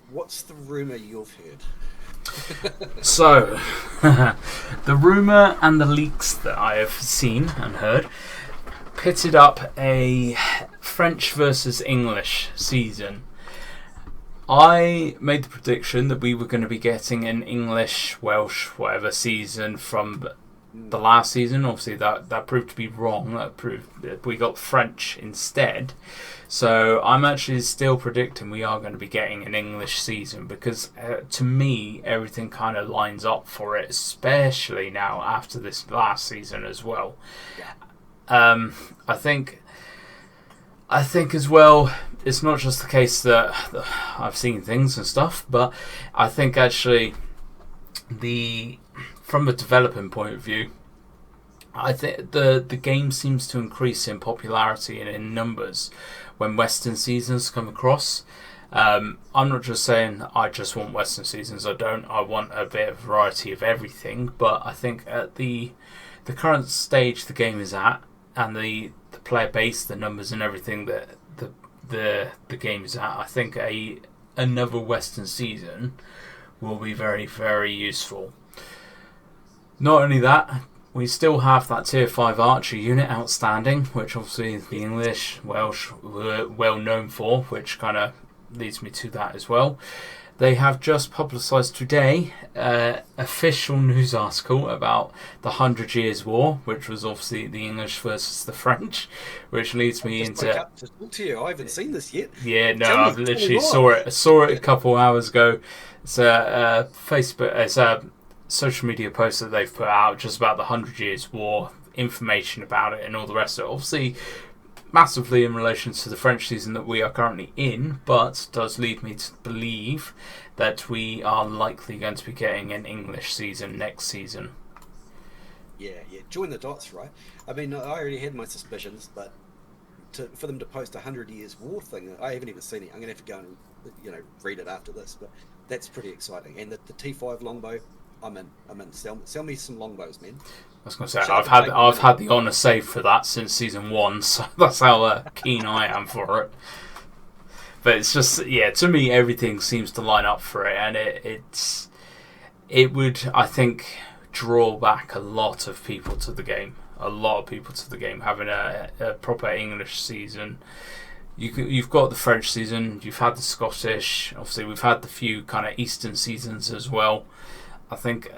What's the rumour you've heard? So, the rumour and the leaks that I have seen and heard pitted up a French versus English season. I made the prediction that we were going to be getting an English, Welsh, whatever season from the last season. Obviously, that proved to be wrong. That proved that we got French instead. So I'm actually still predicting we are going to be getting an English season because, to me, everything kind of lines up for it, especially now after this last season as well. I think as well, it's not just the case that I've seen things and stuff, but I think actually from a developing point of view, I think the game seems to increase in popularity and in numbers when Western seasons come across. I'm not just saying I just want Western seasons. I want a bit of variety of everything, but I think at the current stage the game is at, and the player base, the numbers and everything that the game is at, I think another Western season will be very, very useful. Not only that, we still have that Tier 5 Archer unit outstanding, which obviously the English, Welsh were well known for, which kind of leads me to that as well. They have just publicised today an official news article about the 100 Years' War, which was obviously the English versus the French, which leads me into... To talk to you. I haven't seen this yet. Yeah, no, I've literally saw it a couple hours ago. It's a Facebook, it's a social media post that they've put out just about the 100 Years' War, information about it and all the rest of it. Obviously, massively in relation to the French season that we are currently in, but does lead me to believe that we are likely going to be getting an English season next season. Yeah, join the dots, right? I mean, I already had my suspicions, but for them to post a 100 Years' War thing, I haven't even seen it. I'm going to have to go and read it after this, but that's pretty exciting. And the T5 longbow, I'm in. Sell me some longbows, man. I was going to say, I've had the honour saved for that since Season 1, so that's how keen I am for it. But it's just, yeah, to me, everything seems to line up for it, and it would, I think, draw back a lot of people to the game. Having a proper English season. You've got the French season, you've had the Scottish, obviously we've had the few kind of Eastern seasons as well. I think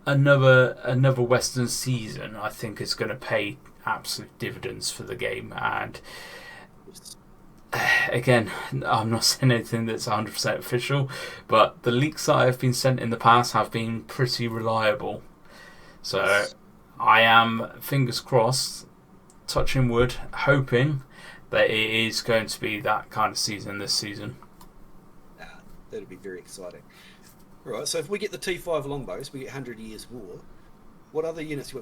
another Western season, I think, is going to pay absolute dividends for the game. And again, I'm not saying anything that's 100% official, but the leaks that have been sent in the past have been pretty reliable. So I am, fingers crossed, touching wood, hoping that it is going to be that kind of season this season. That'd be very exciting. Right, so if we get the T5 longbows, we get 100 Years' War. What other units?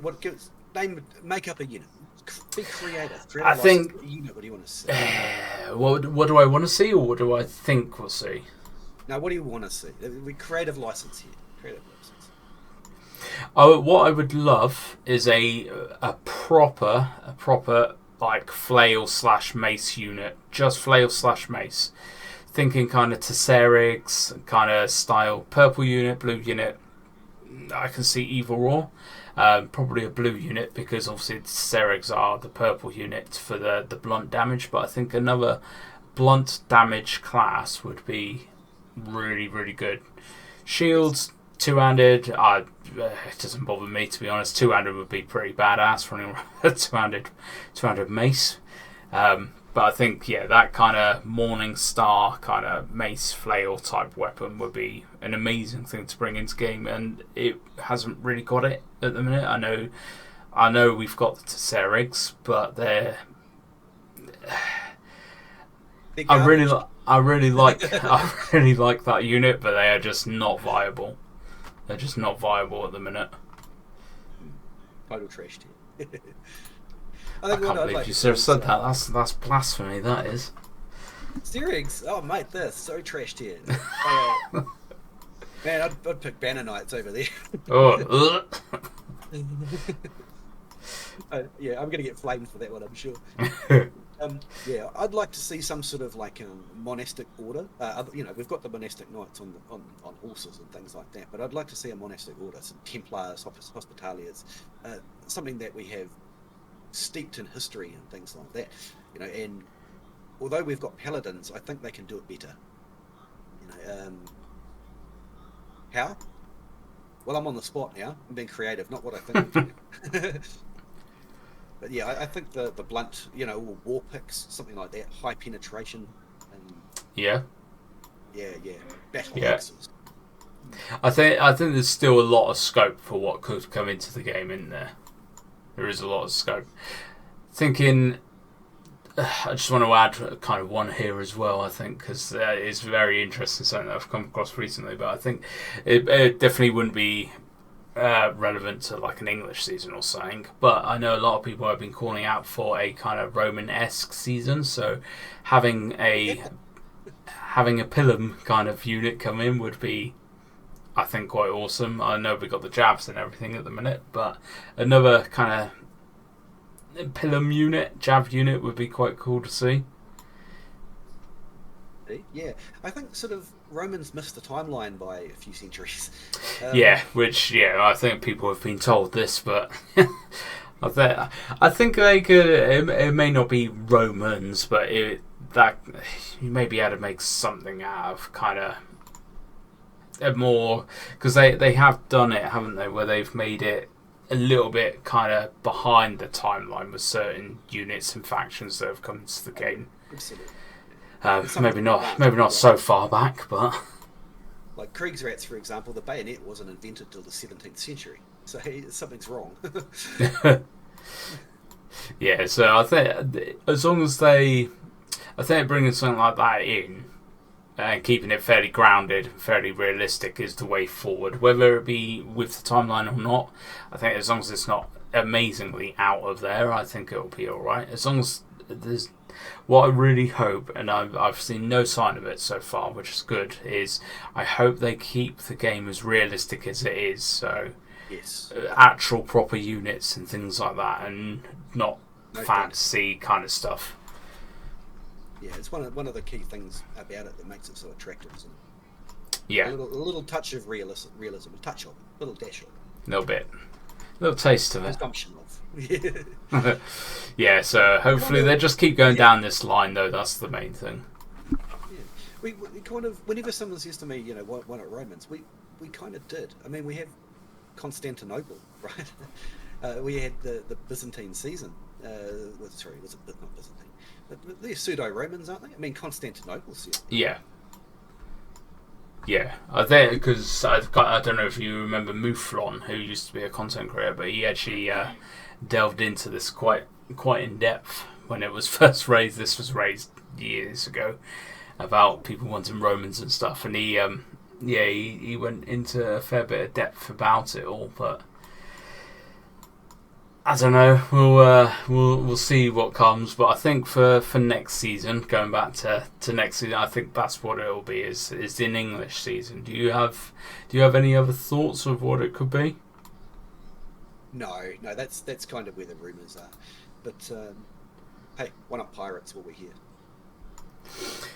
Make up a unit. Be creative. I think. Unit. What do you want to see? What do I want to see, or what do I think we'll see? Now, what do you want to see? We creative license here. Creative license. What I would love is a proper like flail/mace unit, just flail/mace. Thinking kind of Tesserigs kind of style, purple unit, blue unit. I can see Evil Roar, probably a blue unit because obviously Tesserigs are the purple unit for the blunt damage. But I think another blunt damage class would be really, really good. Shields Two-handed, it doesn't bother me, to be honest. Two-handed would be pretty badass running around a two-handed mace. But I think, that kind of Morning Star kind of mace flail type weapon would be an amazing thing to bring into game, and it hasn't really got it at the minute. I know we've got the Tesserigs, but they're I really like that unit, but they are just not viable. They're just not viable at the minute. Total trash tier. I can't believe you said that. That's blasphemy. That is. Steerings. Oh mate, they're so trash tier. Man, I'd pick Banner Knights over there. Oh. Yeah, I'm gonna get flamed for that one, I'm sure. I'd like to see some sort of like monastic order. We've got the monastic knights on horses and things like that, but I'd like to see a monastic order, some Templars, Hospitaliers, something that we have steeped in history and things like that. And although we've got paladins, I think they can do it better. How? Well, I'm on the spot now. I'm being creative, not what I think I'm doing. But yeah, I think the blunt, war picks, something like that, high penetration, and battle axes. I think there's still a lot of scope for what could come into the game in there. There is a lot of scope. Thinking, I just want to add kind of one here as well. I think because it's very interesting, something that I've come across recently. But I think it definitely wouldn't be relevant to like an English season or something, but I know a lot of people have been calling out for a kind of Roman-esque season, so having a Pilum kind of unit come in would be, I think, quite awesome. I know we got the jabs and everything at the minute, but another kind of Pilum jab unit would be quite cool to see. Yeah, I think sort of Romans missed the timeline by a few centuries. I think people have been told this, but I think they could. It may not be Romans, but you may be able to make something out of kind of more, because they have done it, haven't they? Where they've made it a little bit kind of behind the timeline with certain units and factions that have come into the game. Absolutely. Maybe not so far back, but like Kriegsrats, for example, the bayonet wasn't invented till the 17th century, so something's wrong. Yeah, so I think as long as I think bringing something like that in and keeping it fairly grounded, fairly realistic is the way forward. Whether it be with the timeline or not, I think as long as it's not amazingly out of there, I think it'll be all right. As long as there's. What I really hope, and I've seen no sign of it so far, which is good, is I hope they keep the game as realistic as it is. So, yes, actual proper units and things like that, and not fantasy kind of stuff. Yeah, it's one of the key things about it that makes it so attractive, isn't it? Yeah, a little touch of realism, a touch of it, a little dash of it, a little bit, a little taste of it. Consumption of. Yeah, so hopefully they just keep going down this line, though. That's the main thing. Yeah, we kind of, whenever someone says to me, why not Romans? We kind of did. I mean, we had Constantinople, right? We had the Byzantine season. Sorry, was it not Byzantine? But they're pseudo-Romans, aren't they? I mean, Constantinople's here. Yeah. Yeah, I think because I don't know if you remember Mouflon, who used to be a content creator, but he actually delved into this quite in depth when it was first raised. This was raised years ago about people wanting Romans and stuff, and he went into a fair bit of depth about it all. But I don't know. We'll see what comes. But I think for next season, going back to next season, I think that's what it'll be. Is in English season. Do you have any other thoughts of what it could be? No, that's kind of where the rumours are. But hey, why not pirates while we're here?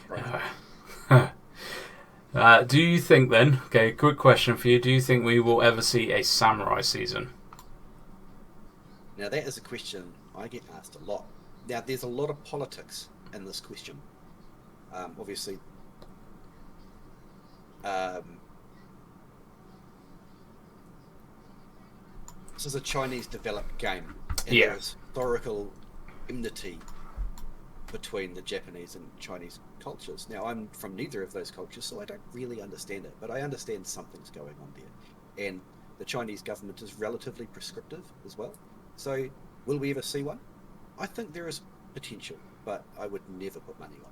Right. Do you think then? Okay, quick question for you. Do you think we will ever see a samurai season? Now that is a question I get asked a lot. Now there's a lot of politics in this question. Obviously, this is a Chinese-developed game, and Yeah. there's historical enmity between the Japanese and Chinese cultures. Now, I'm from neither of those cultures, so I don't really understand it, but I understand something's going on there. And the Chinese government is relatively prescriptive as well. So, will we ever see one? I think there is potential, but I would never put money on it.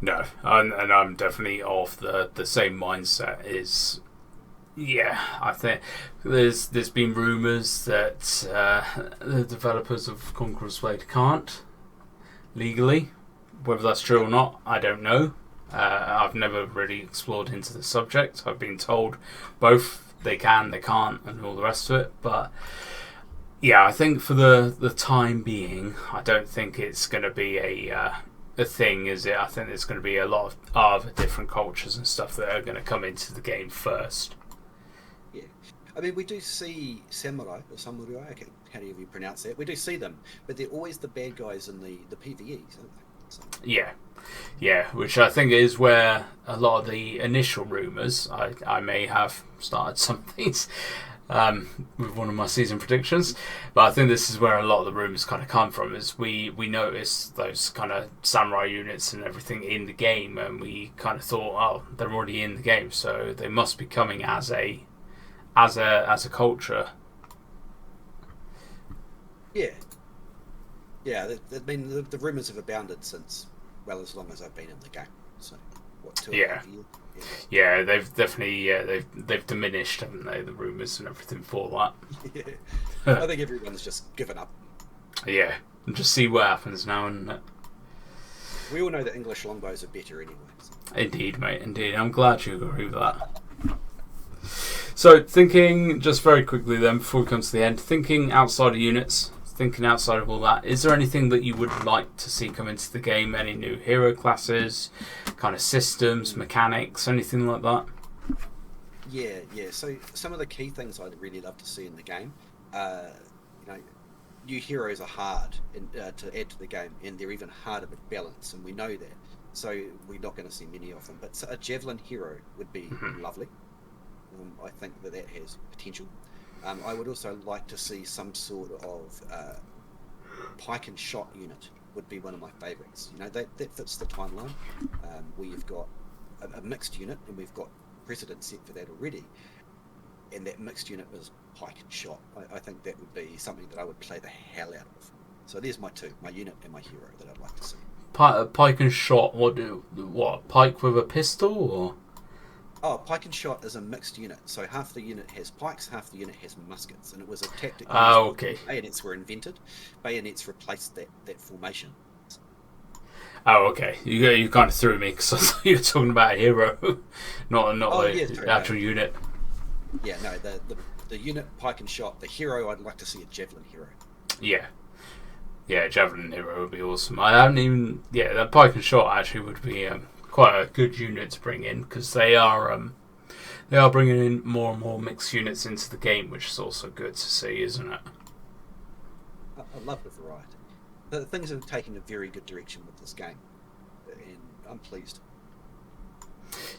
No, and I'm definitely of the same mindset. Is yeah, I think there's been rumours that the developers of Conquerors Blade can't legally. Whether that's true or not, I don't know. I've never really explored into the subject. I've been told both they can, they can't, and all the rest of it. But yeah, I think for the time being, I don't think it's going to be a thing, is it? I think there's going to be a lot of other different cultures and stuff that are going to come into the game first. Yeah. I mean, we do see samurai, or samurai, how do you pronounce that? We do see them, but they're always the bad guys in the PvEs, aren't they? So. Yeah, which I think is where a lot of the initial rumours, I may have started some of these with one of my season predictions, but I think this is where a lot of the rumours kind of come from, is we noticed those kind of samurai units and everything in the game, and we kind of thought, oh, they're already in the game, so they must be coming as a culture. Yeah, I mean, the rumours have abounded since, well, as long as I've been in the game. So, what, 2.5 years? Yeah, they've definitely they've diminished, haven't they? The rumours and everything for that. Yeah. I think everyone's just given up. Yeah, and just see what happens now. And we all know that English longbows are better anyway. So. Indeed, mate. Indeed, I'm glad you agree with that. So, thinking just very quickly then, before we come to the end, thinking outside of units. Thinking outside of all that, is there anything that you would like to see come into the game? Any new hero classes, kind of systems, mechanics, anything like that? Yeah. So some of the key things I'd really love to see in the game, new heroes are hard to add to the game, and they're even harder to balance, and we know that. So we're not going to see many of them. But a javelin hero would be lovely. I think that has potential. I would also like to see some sort of pike and shot unit would be one of my favourites. That fits the timeline. We've got a mixed unit, and we've got precedent set for that already. And that mixed unit was pike and shot. I think that would be something that I would play the hell out of. So there's my two, my unit and my hero that I'd like to see. Pike and shot. What? Pike with a pistol, or? Oh, pike and shot is a mixed unit. So half the unit has pikes, half the unit has muskets, and it was a tactic. Okay. Bayonets were invented. Bayonets replaced that formation. Oh, okay. You kind of threw me because I thought you were talking about a hero, not the actual unit. Yeah, no, the unit pike and shot. The hero, I'd like to see a javelin hero. Yeah, javelin hero would be awesome. I haven't even. Yeah, that pike and shot actually would be quite a good unit to bring in, because they are bringing in more and more mixed units into the game, which is also good to see, isn't it? I love the variety. The things are taking a very good direction with this game, and I'm pleased.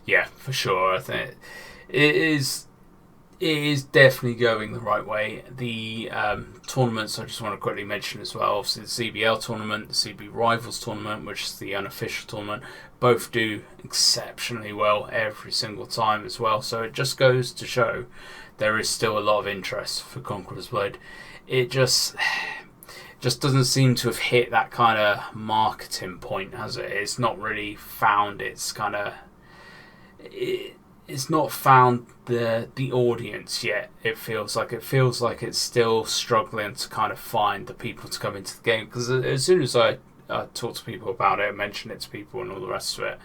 Yeah, for sure. I think it is definitely going the right way. The tournaments, I just want to quickly mention as well, obviously the CBL tournament, the CB Rivals tournament, which is the unofficial tournament, both do exceptionally well every single time as well. So it just goes to show there is still a lot of interest for Conquerors Blade. It just doesn't seem to have hit that kind of marketing point, has it? It's not really found its kind of... It's not found the audience yet. It feels like it's still struggling to kind of find the people to come into the game, because as soon as I talk to people about it, mention it to people and all the rest of it,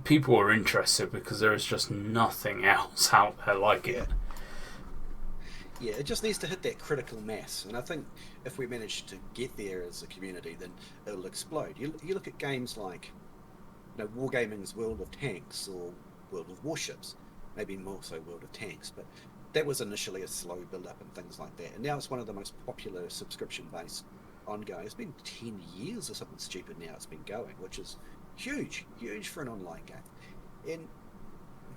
people are interested, because there is just nothing else out there like it. Yeah, it just needs to hit that critical mass, and I think if we manage to get there as a community, then it'll explode. You look at games like Wargaming's World of Tanks or World of Warships, maybe more so World of Tanks, but that was initially a slow build-up and things like that, and now it's one of the most popular subscription-based ongoing. It's been 10 years or something stupid now it's been going, which is huge for an online game. And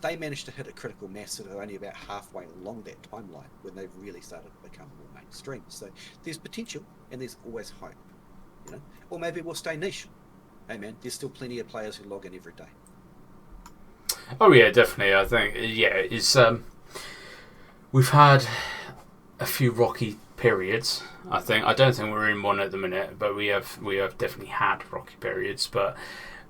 they managed to hit a critical mass sort of only about halfway along that timeline when they really started to become more mainstream. So there's potential and there's always hope, you know. Or maybe we'll stay niche. Hey man, there's still plenty of players who log in every day. Oh yeah, definitely. I think it's we've had a few rocky periods. I don't think we're in one at the minute, but we have definitely had rocky periods. But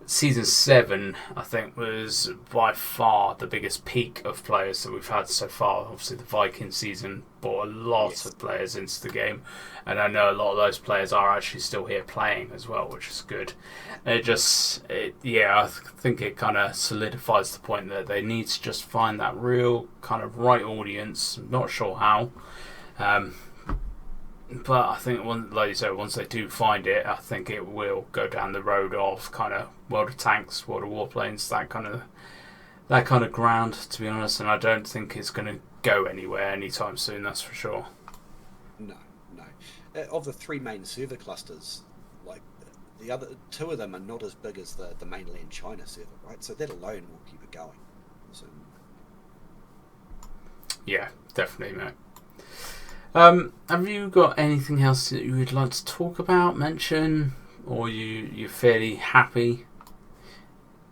Season 7, I think, was by far the biggest peak of players that we've had so far. Obviously, the Viking season brought a lot of players into the game, and I know a lot of those players are actually still here playing as well, which is good. And I think it kind of solidifies the point that they need to just find that real kind of right audience. I'm not sure how. But I think, like you said, once they do find it, I think it will go down the road of kind of World of Tanks, World of Warplanes, that kind of ground, to be honest. And I don't think it's going to go anywhere anytime soon. That's for sure. No. Of the 3 main server clusters, like the other 2 of them are not as big as the mainland China server, right? So that alone will keep it going. So. Yeah, definitely, mate. Have you got anything else that you would like to talk about, mention, or you're fairly happy?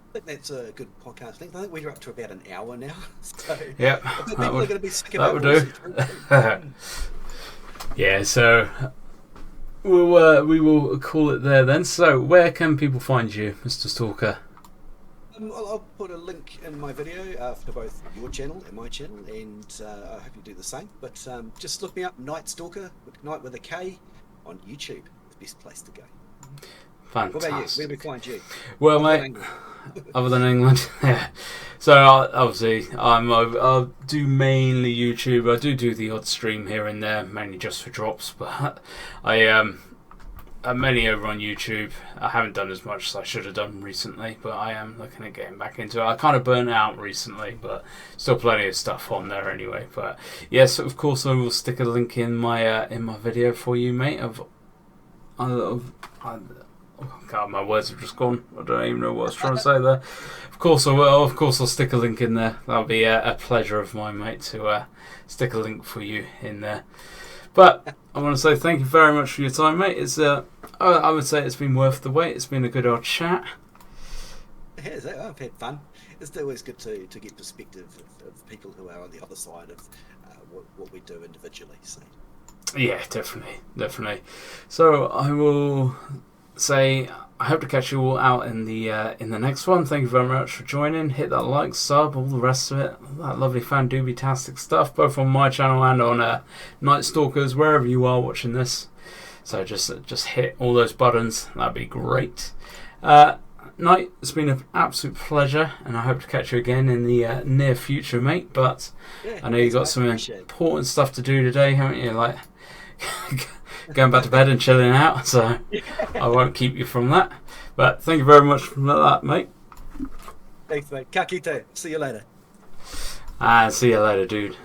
I think that's a good podcast. I think we're up to about an hour now. So yeah, I think people are going to be sick of that would do. Yeah, so we will call it there then. So where can people find you, Mr. Stalker? I'll put a link in my video for both your channel and my channel, and I hope you do the same. But just look me up, Knightstalker, Knight with a K, on YouTube. The best place to go. Fantastic. What about you? Where do we find you? Well, mate, other than England, yeah. So obviously, I do mainly YouTube. I do the odd stream here and there, mainly just for drops. But I'm mainly over on YouTube. I haven't done as much as I should have done recently, but I am looking at getting back into it. I kind of burnt out recently, but still plenty of stuff on there anyway. But yes, of course, I will stick a link in my video for you, mate. Oh God, my words have just gone. I don't even know what I was trying to say there. Of course I will. Of course I'll stick a link in there. That'll be a pleasure of mine, mate, to stick a link for you in there. But I want to say thank you very much for your time, mate. It's I would say it's been worth the wait. It's been a good old chat. Yeah, I've had fun. It's always good to get perspective of people who are on the other side of what we do individually. So. Yeah, definitely. So I will say I hope to catch you all out in the next one. Thank you very much for joining. Hit that like, sub, all the rest of it, that lovely fan-dooby-tastic stuff, both on my channel and on Knightstalkers, wherever you are watching this. So just hit all those buttons. That'd be great. Knight, it's been an absolute pleasure, and I hope to catch you again in the near future, mate. But yeah, I know you got some important stuff to do today, haven't you? Like going back to bed and chilling out, so I won't keep you from that. But thank you very much for that, mate. Thanks, mate. Ka kite. See you later. See you later, dude.